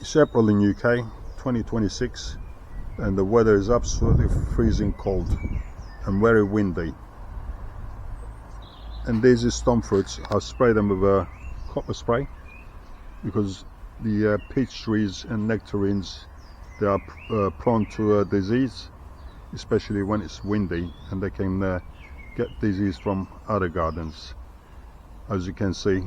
It's April in UK 2026 and the weather is absolutely freezing cold and very windy, and these stone fruits, I spray them with a copper spray because the peach trees and nectarines, they are prone to disease, especially when it's windy, and they can get disease from other gardens. As you can see,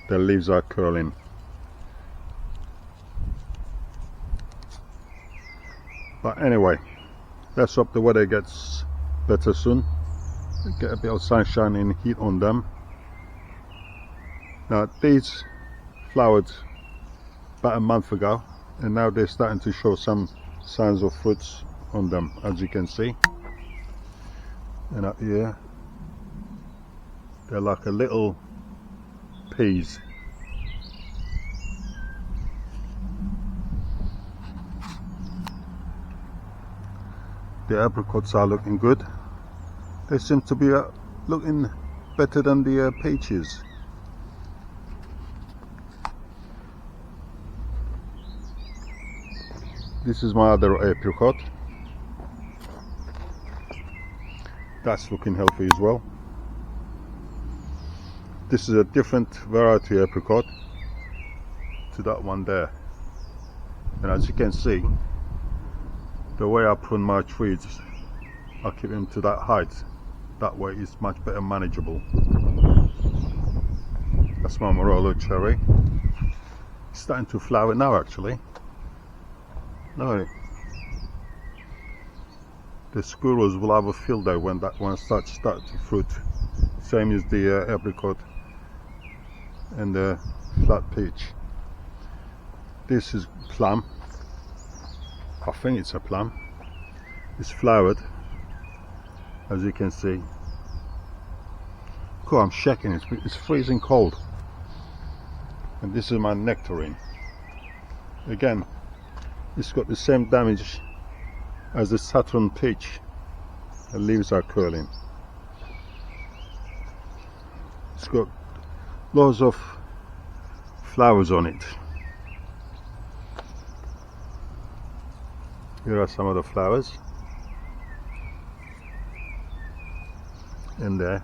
the leaves are curling. But anyway, let's hope the weather gets better soon. Get a bit of sunshine and heat on them. Now these flowered about a month ago, and now they're starting to show some signs of fruits on them, as you can see. And up here, they're like a little peas. The apricots are looking good. They seem to be looking better than the peaches. This is my other apricot. That's looking healthy as well. This is a different variety apricot to that one there. And as you can see, the way I prune my trees, I keep them to that height. That way it's much better manageable. That's my Morello cherry. It's starting to flower now actually. No, the squirrels will have a field day when that one starts to fruit. Same as the apricot and the flat peach. This is plum. I think it's a plum. It's flowered, as you can see. Cool, I'm shaking it. It's freezing cold. And this is my nectarine. Again, it's got the same damage as the Saturn peach. The leaves are curling. It's got lots of flowers on it. Here are some of the flowers. In there.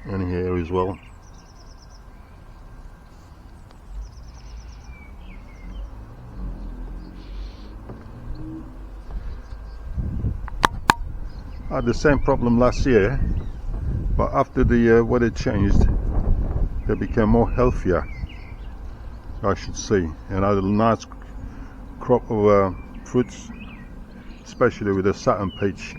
And here as well. I had the same problem last year, but after the weather changed, they became more healthier, I should say, and I had a nice crop of fruits, especially with the Saturn peach.